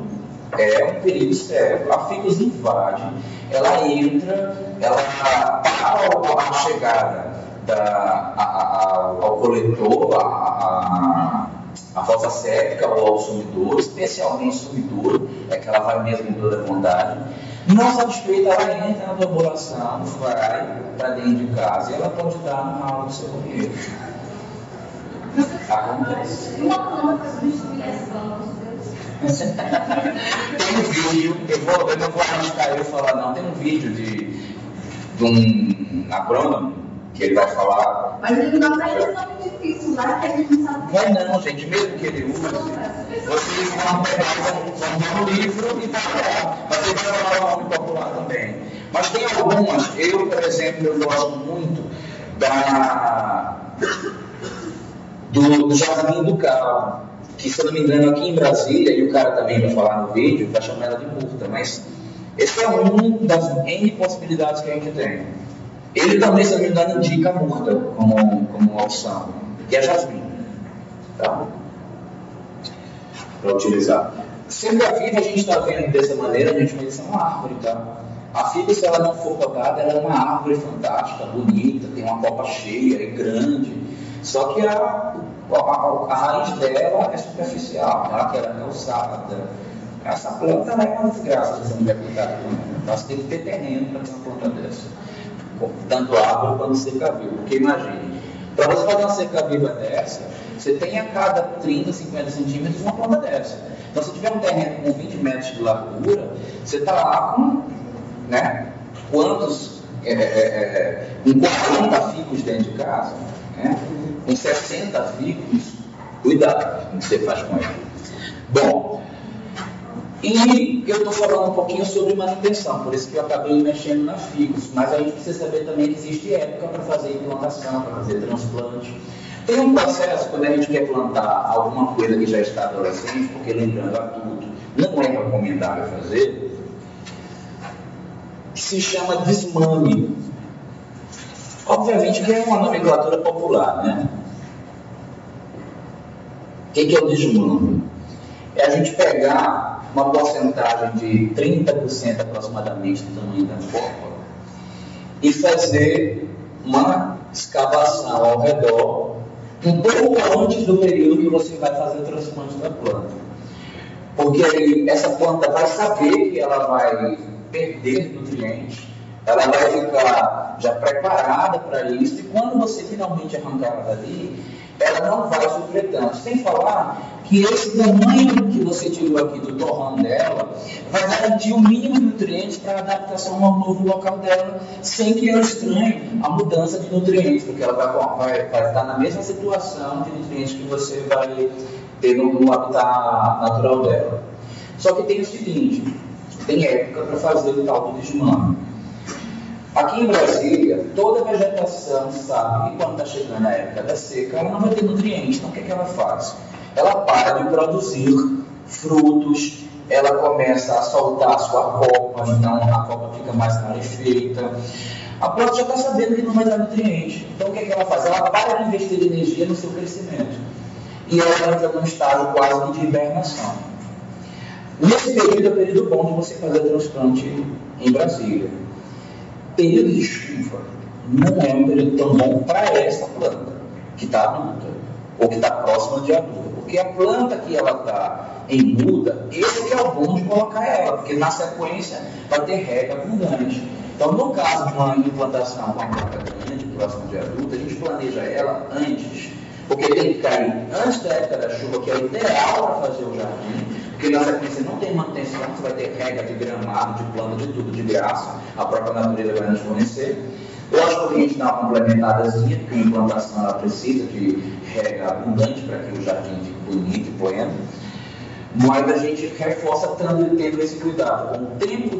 é um perigo sério. A ficus invade, ela entra, ela para a chegada ao coletor, a fossa séptica ou ao sumidouro, especialmente sumidouro, é que ela vai mesmo em toda a vontade. Não satisfeita, ela entra na tubulação, vai para dentro de casa e ela pode dar no ralo do seu banheiro. Acontece. Tem um vídeo, eu não vou arriscar eu falar não, tem um vídeo de um agrônomo que ele vai falar. Mas ele não vai ser tão difícil lá que a gente não sabe. Vai não, gente, mesmo que ele use, vocês vão pegar um livro e vai falar. Mas ele vai falar o nome popular também. Mas tem algumas, eu, por exemplo, eu gosto muito do Jardim do Carro. que, se eu não me engano, aqui em Brasília, e o cara também vai falar no vídeo, vai chamar ela de murta, mas esse é um das N possibilidades que a gente tem. Ele também, se eu não me engano, indica a murta como opção, que é jasmim. Tá? Para utilizar. Sendo a figa, a gente está vendo dessa maneira, a gente vai dizer uma árvore, tá? A figa, se ela não for podada, ela é uma árvore fantástica, bonita, tem uma copa cheia e grande. Só que a raiz dela é superficial, ela quer a calçada. Essa planta é uma desgraça se você não vai plantar. Você tem que ter terreno para ter uma planta dessa. Tanto árvore quanto cerca-viva. Porque imagine, para você fazer uma cerca-viva dessa, você tem a cada 30, 50 centímetros uma planta dessa. Então, se tiver um terreno com 20 metros de largura, você está lá com, né, quantos? Com 40 ficos dentro de casa, né? Com 60 ficos, cuidado com o que você faz com ele. Bom, e eu estou falando um pouquinho sobre manutenção, por isso que eu acabei mexendo na ficus, mas a gente precisa saber também que existe época para fazer implantação, para fazer transplante. Tem um processo quando a gente quer plantar alguma coisa que já está adolescente, porque lembrando a tudo, não é recomendável fazer, que se chama desmame. Obviamente que é uma nomenclatura popular, né? O que é o desmame? É a gente pegar uma porcentagem de 30% aproximadamente do tamanho da copa e fazer uma escavação ao redor um pouco antes do período que você vai fazer o transplante da planta. Porque aí essa planta vai saber que ela vai perder nutrientes, ela vai ficar já preparada para isso, e quando você finalmente arrancar ela dali, ela não vai sofrer tanto. Sem falar que esse tamanho que você tirou aqui do torrão dela vai garantir o mínimo de nutrientes para a adaptação ao novo local dela, sem que ela estranhe a mudança de nutrientes, porque ela vai estar na mesma situação de nutrientes que você vai ter no habitat natural dela. Só que tem o seguinte, tem época para fazer o tal do desmame. Aqui em Brasília, toda a vegetação sabe que quando está chegando a época da seca, ela não vai ter nutrientes. Então, o que é que ela faz? Ela para de produzir frutos, ela começa a soltar a sua copa, então a copa fica mais rarefeita. A planta já está sabendo que não vai dar nutrientes. Então, o que é que ela faz? Ela para de investir energia no seu crescimento. E ela entra num estágio quase de hibernação. Nesse período é o período bom de você fazer transplante em Brasília. Período de chuva não é um período tão bom para essa planta que está adulta ou que está próxima de adulta, porque a planta que ela está em muda, esse que é o bom de colocar ela, porque na sequência vai ter rega abundante. Então, no caso de uma implantação com uma planta grande, próxima de adulta, a gente planeja ela antes, porque tem que cair antes da época da chuva, que é ideal para fazer o jardim. Porque na sequência não tem manutenção, você vai ter rega de gramado, de planta, de tudo, de graça. A própria natureza vai nos fornecer. Lógico que a gente dá uma complementadazinha, porque a implantação ela precisa de rega abundante para que o jardim fique bonito e pleno. Mas a gente reforça tendo esse cuidado. Com o tempo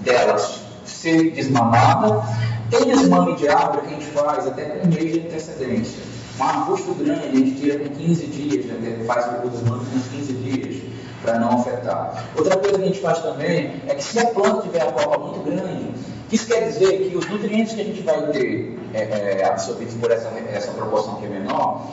delas ser desmamada, tem desmame de árvore que a gente faz até com um mês de antecedência. Um arbusto grande, a gente tira com 15 dias, né? Faz o desmame com 15 dias, para não afetar. Outra coisa que a gente faz também é que se a planta tiver a copa muito grande, isso quer dizer que os nutrientes que a gente vai ter absorvidos por essa proporção que é menor,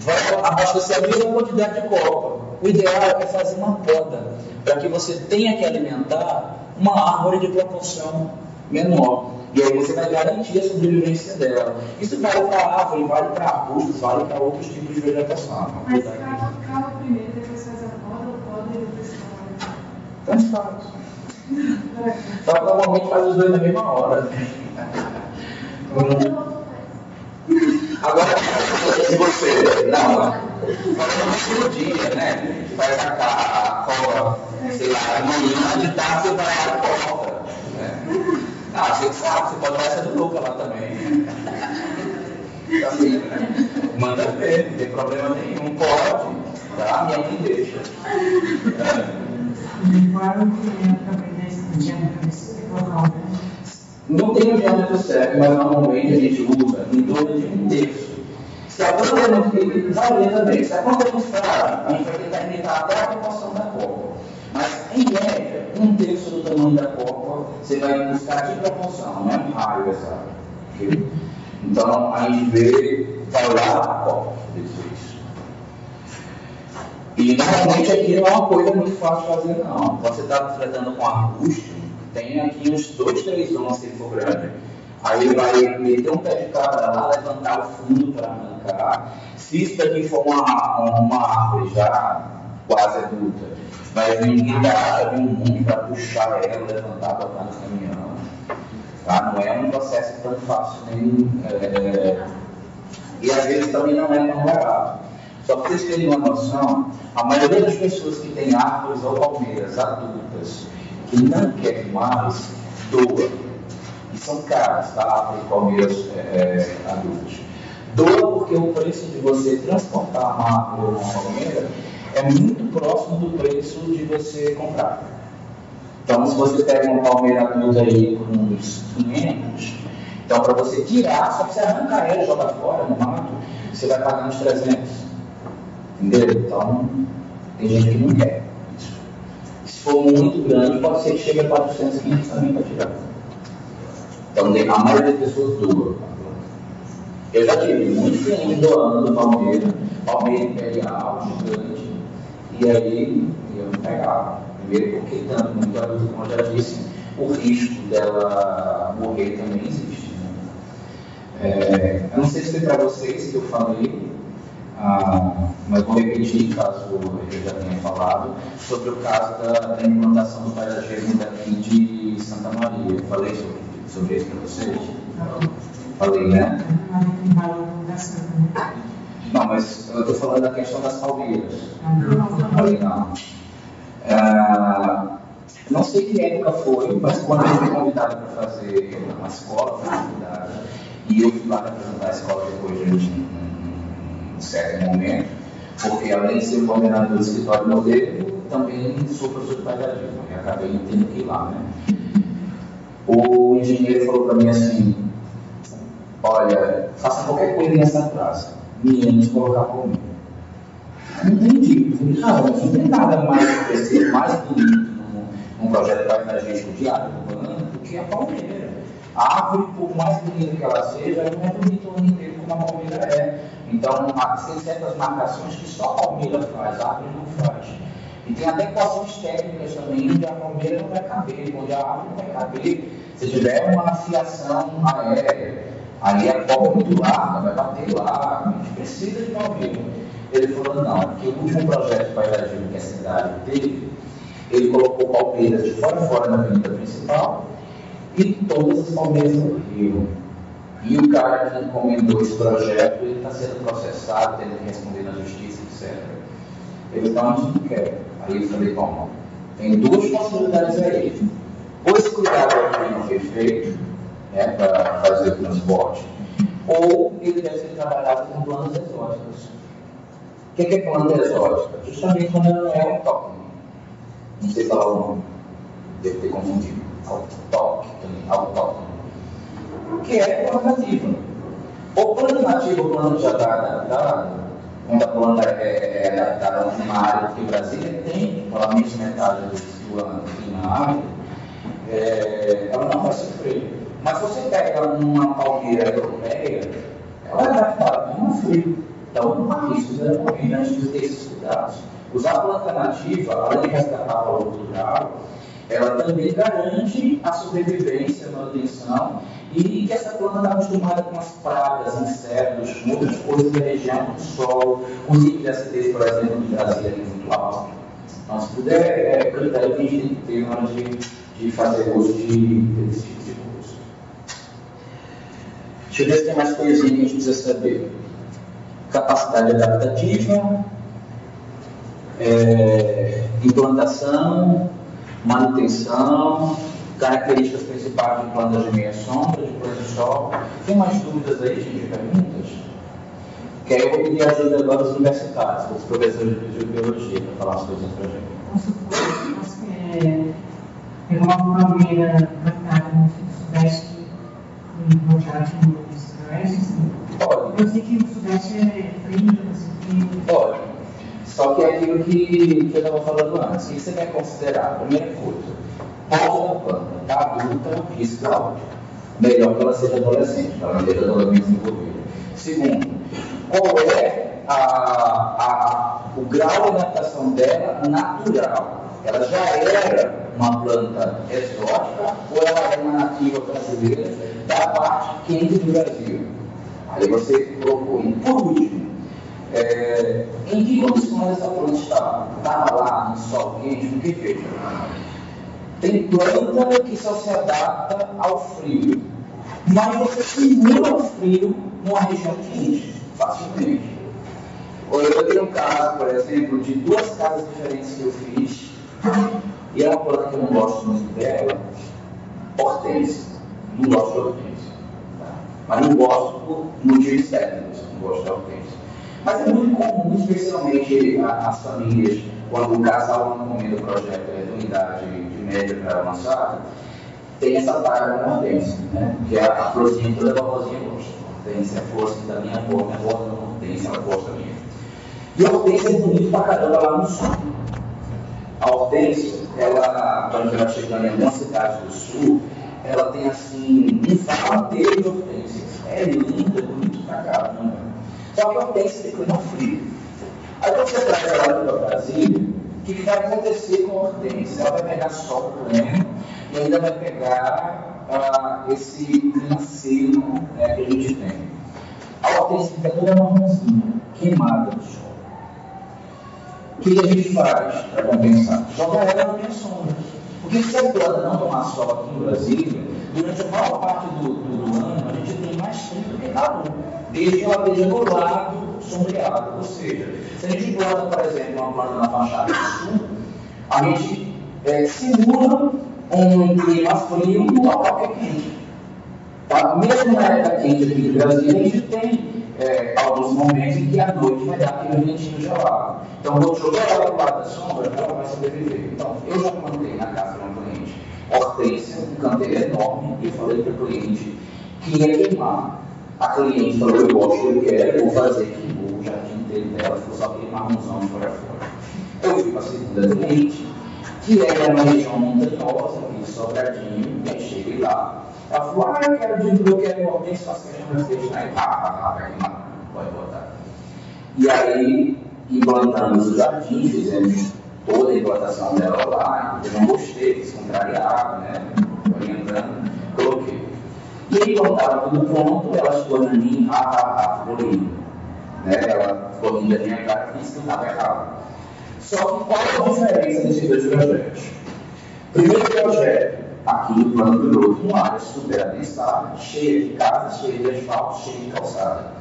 vai abastecer a mesma quantidade de copa. O ideal é fazer uma poda, para que você tenha que alimentar uma árvore de proporção menor. E aí você vai garantir a sobrevivência dela. Isso vale para árvore, vale para arbustos, vale para outros tipos de vegetação. Mas cava primeiro, depois faz a poda e depois cava. Tanto faz. Só que normalmente faz os dois na mesma hora. Agora, se você não, faz no mesmo dia, né? Faz a cova, sei lá, amanhã de tarde você vai lá e corta. Ah, você sabe, você pode dar essa do Luca lá também. Assim, né? Manda ver, não tem problema nenhum, pode. Tá? Minha mãe deixa. E qual é o incremento também desse diâmetro local? Não tem o diâmetro certo, mas normalmente a gente usa em torno de 1/3. Se a planta é muito pequena, orienta bem. Se a planta é muito frágil, a gente vai tentar imitar até a proporção da copa. Mas, em média, 1/3 do tamanho da copa, você vai buscar de proporção, não é um raio exato. Okay? Então, a gente vai olhar a copa depois. E, normalmente, aqui não é uma coisa muito fácil de fazer, não. Quando você está tratando com arbusto, tem aqui uns 2, 3 onças, se for grande. Aí ele vai meter um pé de cabra lá, levantar o fundo para arrancar. Se isso daqui for uma árvore já quase adulta, vai vir um guindaste, vir um mundo para puxar ela, levantar, botar no caminhão. Tá? Não é um processo tão fácil nem. E às vezes também não é tão barato. Só para vocês terem uma noção, a maioria das pessoas que tem árvores ou palmeiras adultas que não querem mais, doa. E são caras, tá? Árvores e palmeiras adultas. Doa porque o preço de você transportar uma árvore ou uma palmeira é muito próximo do preço de você comprar. Então, se você pega uma palmeira adulta aí por uns 500, então para você tirar, só para você arrancar ela e jogar fora no mato, você vai pagar uns 300. Entendeu? Então, tem gente que não quer isso. Se for muito grande, pode ser que chegue a 400, 500 também para tirar. Então, a maioria das pessoas doa. Eu já tive muitos clientes doando palmeira imperial, gigante, e aí eu não pegava. Primeiro porque, tanto muito adulto, como eu já disse, o risco dela morrer também existe. Né? Eu não sei se foi para vocês que eu falei, mas vou repetir, caso eu já tenha falado, sobre o caso da implantação do paisagismo daqui de Santa Maria. Eu falei sobre isso para vocês? Falei, né? Não, mas eu estou falando da questão das palmeiras. Não falei, não. Não sei que época foi, mas quando eu fui convidado para fazer uma escola, foi convidada, e eu fui lá para apresentar a escola depois de um certo momento, porque além de ser o coordenador do escritório modelo, também sou professor de paisagismo, e acabei tendo que ir lá, né? O engenheiro falou para mim assim: olha, faça qualquer coisa nessa praça, menos colocar palmeira. Eu não entendi. Eu falei, cara, não tem nada mais que ser mais bonito num projeto paisagístico de área urbana do que a palmeira. A árvore, por mais bonita que ela seja, ela não é bonita o ano inteiro como a palmeira é. Então, tem certas marcações que só a palmeira faz, a árvore não faz. E tem até equações técnicas também, onde a palmeira não vai caber, onde a árvore não vai caber. Se tiver uma fiação aérea, aí a copa é muito larga, vai bater lá, a gente precisa de palmeira. Ele falou, não, porque o último projeto paisagismo que a cidade teve, ele colocou palmeiras de fora a fora na avenida principal e todas as palmeiras morreram. E o cara que encomendou esse projeto, ele está sendo processado, tendo que responder na justiça, etc. Ele falou, a gente não quer. Aí eu falei, bom, tem duas possibilidades aí. Ou esse cuidado aqui não foi feito, né, para fazer o transporte, ou ele deve ser trabalhado com plantas exóticas. O que é planta exótica? Justamente quando ela não é autóctone. Não sei falar o nome, devo ter confundido. Autóctone. Que é planta nativa. Ou planta nativa ou planta já está adaptada, quando a planta é adaptada numa área que Brasília tem, pela mesma metade do ano na área, ela não vai sofrer. Mas se você pega uma palmeira europeia, ela é adaptada para um frio. Então, não há risco dela morrer antes de ter esses cuidados. Usar a planta nativa, além de resgatar o valor cultural, ela também garante a sobrevivência, a manutenção, e que essa planta está acostumada com as pragas, insetos, com outras coisas da região, com o sol, os níveis de acidez, por exemplo, de Brasília é muito alto. Então, se puder, é critério que a gente tem que ter na hora de fazer uso desse tipo de recurso. Deixa eu ver se tem mais coisinha que a gente precisa saber. Capacidade adaptativa, implantação, manutenção, características principais de plantas de meia sombra, de plantas de sol. Tem mais dúvidas aí, gente, perguntas? Que aí eu vou pedir ajuda agora dos universitários, dos professores de biologia, para falar as coisas para a gente. Posso pegar uma palmeira plantada no sudeste e no jardim no sudoeste? Pode. Eu sei que no sudeste teste é 30, não sei o quê. Ótimo. Só que é aquilo que eu estava falando antes. O que você vai considerar? Primeira coisa, porte da planta. Está adulta, risco alto. Melhor que ela seja adolescente, para ela não esteja totalmente desenvolvida. Segundo, qual é o grau de adaptação dela natural? Ela já era uma planta exótica ou ela é uma nativa brasileira da parte quente do Brasil? Aí você propõe. Por último, em que condições essa planta estava? Estava lá no sol quente? Porque veja, tem planta que só se adapta ao frio, mas você simula o frio numa região quente, facilmente. Eu tenho um caso, por exemplo, de duas casas diferentes que eu fiz, e é uma planta que eu não gosto muito dela, hortênsia. Não gosto de hortênsia. Tá? Mas não gosto por motivos técnicos, não gosto de hortênsia. Mas é muito comum, especialmente as famílias, quando o casal encomenda o projeto de unidade de média para avançada, tem essa praga com hortênsia, né? Que é a florzinha toda babosinha gosta. Hortência é a força da minha avó não hortência, ela gosta minha. E a hortência é bonita pra caramba lá no sul. A hortência, quando ela chega em alguma cidade do sul, ela tem assim, um farol inteiro de hortência. É linda, bonita pra caramba. Só que a hortência tem clima frio. Aí quando você traz ela para Brasília, o que vai acontecer com a hortência? Ela vai pegar sol pleno e ainda vai pegar esse clima seco, né, que a gente tem. A hortência fica toda marronzinha, queimada do sol. O que a gente faz para compensar? Joga ela na minha sombra. Porque se a planta não tomar sol aqui no Brasília, durante a maior parte do ano, a gente tem mais frio do que calor. Desde que ela esteja no lado sombreado. Ou seja, se a gente planta, por exemplo, uma planta na fachada do sul, a gente simula um clima frio no local que é quente. Tá? Mesmo na época quente aqui do Brasil, a gente tem alguns momentos em que à noite vai dar aquele ventinho gelado. Então, vou jogar ela do lado da sombra, ela vai sobreviver. Então, eu já plantei na casa de uma cliente hortência, um canteiro enorme, e falei para o cliente que ia queimar. A cliente falou: eu gosto, eu quero, vou fazer aqui o jardim inteiro dela, ficou só aquele marronzão de fora a fora. Eu fui para a segunda cliente, que era uma região montanhosa, aqui Sobradinho, e aí cheguei lá. Ela falou: eu quero hortência, faço questão de fechar. Aí, vai queimar, pode botar. E aí, implantamos o jardim, fizemos toda a implantação dela lá, eu não gostei, quis contrariar, né? Orientando, coloquei. E aí, quando estava tudo pronto, ela ficou na minha, florindo. Né? Ela ficou rindo da minha cara, disse que estava errado. Só que qual é a diferença desses dois projetos? Primeiro projeto, aqui no plano piloto, uma área super adensada, cheia de casas, cheia de asfalto, cheia de calçada.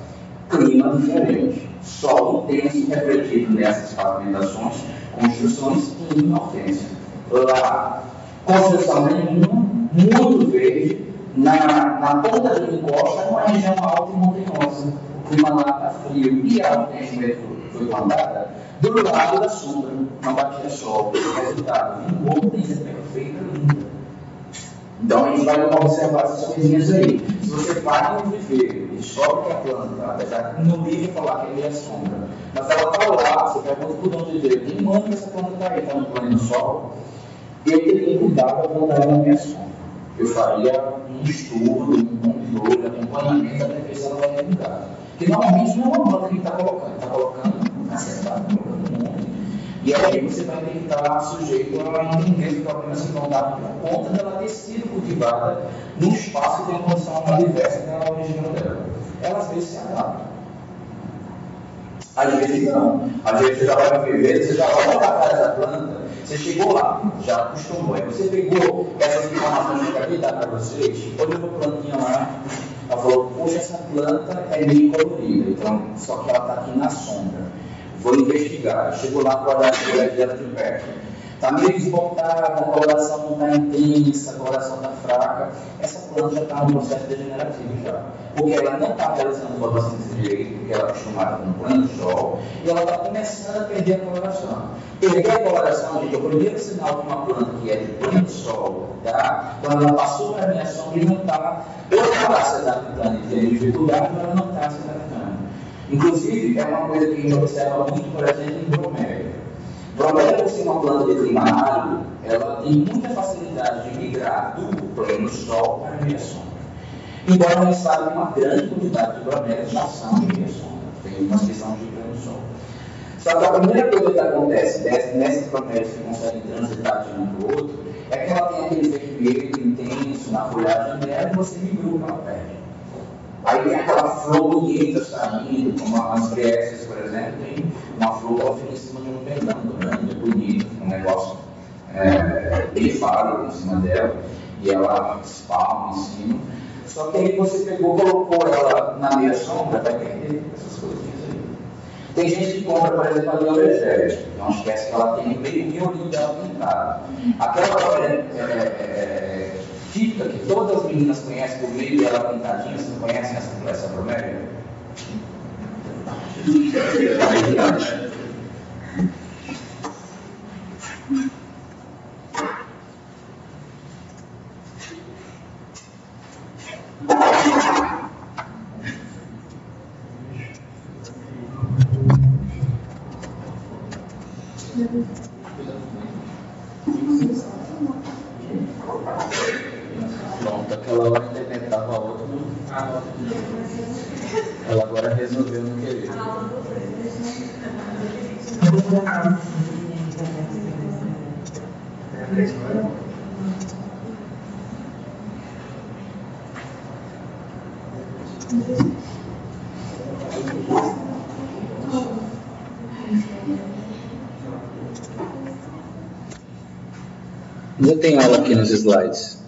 Clima diferente. Sol intenso refletido nessas pavimentações, construções e em hortência. Lá, construção nenhuma, muito verde, na ponta do encosta, é uma região alta e montanhosa. O clima lá está frio e a hortência foi plantada do lado da sombra, não batia sol. Resultado, uma hortência perfeita, linda. Então a gente vai observar essas coisinhas aí. Se você vai no viveiro e descobre que a planta, apesar de no livro falar que ele é sombra, mas ela está lá, você pergunta para o dono de viveiro: em quanto que essa planta está aí? Está no plano do sol? Eu teria cuidado para plantar ela na minha sombra. Eu faria um estudo, um controle, um acompanhamento até ver se ela vai mudar. Porque normalmente não é uma planta que está colocando acertado, colocando um monte. E aí você vai ter que estar sujeito a entender os problemas que vão dar por conta dela ter sido cultivada num espaço que tem uma condição adversa na região dela. Ela às vezes se adapta. Às vezes não. Às vezes você já vai para viver, você já vai para atrás da planta, você chegou lá, já acostumou. Aí você pegou essas informações que eu acabei de dar para vocês, olhou para a plantinha lá, ela falou: poxa, essa planta é meio colorida, então, só que ela está aqui na sombra. Vou investigar. Chegou lá para olhar dela de perto. Está meio desbotada, a coloração não está intensa, a coloração está fraca. Essa planta já está no processo degenerativo já. Porque ela não está realizando fotossíntese direito, porque ela é acostumada com o plano de sol, e ela está começando a perder a coloração. Perder a coloração, gente, é o primeiro sinal de uma planta que é de plano de sol, tá? Quando ela passou para a minha sombra e não está, ou ela está se adaptando e tem dificuldade, ou ela não está se adaptando. Inclusive, é uma coisa que a gente observa muito, por exemplo, em bromélia. Bromélia, por ser uma planta de clima árido, ela tem muita facilidade de migrar do pleno sol para a meia sombra. Embora a gente saiba que uma grande quantidade de bromélias já são de meia sombra, tem uma questão de pleno sol. Só que a primeira coisa que acontece nessas bromélias que conseguem transitar de um para o outro é que ela tem aquele vermelho intenso na folhagem dela e você migrou para a pele. Aí tem aquela flor bonita saindo, como as briécias, por exemplo, tem uma flor que fica em cima de um pendão grande, bonito, um negócio bem fálico em cima dela, e ela espalma em cima. Só que aí você pegou, colocou ela na meia sombra, vai perder essas coisinhas aí. Tem gente que compra, por exemplo, a Biologéria, não esquece que ela tem meio miolinho dela pintada. Aquela típica que todas as meninas conhecem, por meio dela pintadinha, vocês não conhecem essa bromélia? Pronto, aquela hora a internet estava ótima. Ela agora resolveu não querer. Eu tenho ela aqui nos slides.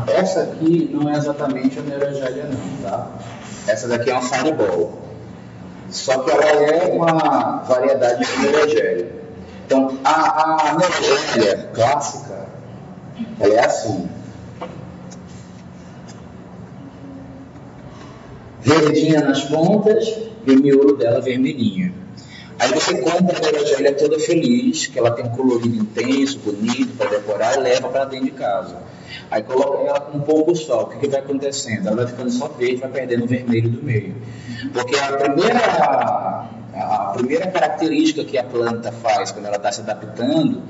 Essa aqui não é exatamente a Neurogélia não, tá? Essa daqui é uma Fireball. Só que ela é uma variedade de Neurogélia. Então, a Neurogélia clássica, ela é assim. Verdinha nas pontas e o miolo dela vermelhinho. Aí você compra a Neurogélia toda feliz, que ela tem um colorido intenso, bonito, para decorar e leva para dentro de casa. Aí coloca ela com um pouco sol. O que vai acontecendo? Ela vai ficando só verde, vai perdendo o vermelho do meio. Porque a primeira característica que a planta faz quando ela está se adaptando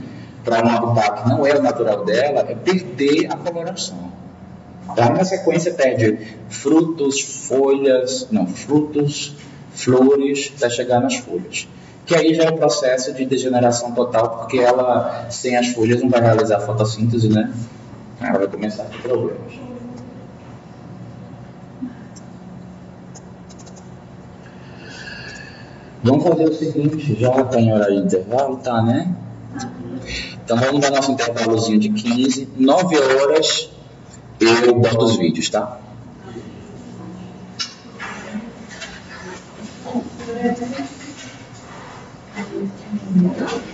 para um habitat que não é o natural dela é perder a coloração. Então, na sequência perde frutos, flores, até chegar nas folhas. Que aí já é o processo de degeneração total, porque ela, sem as folhas, não vai realizar fotossíntese, né? Ela vai começar a ter problemas. Vamos fazer o seguinte, já está em horário de intervalo, tá, né? Então vamos dar nosso intervalozinho de 15, 9 horas eu boto os vídeos, tá? Thank you.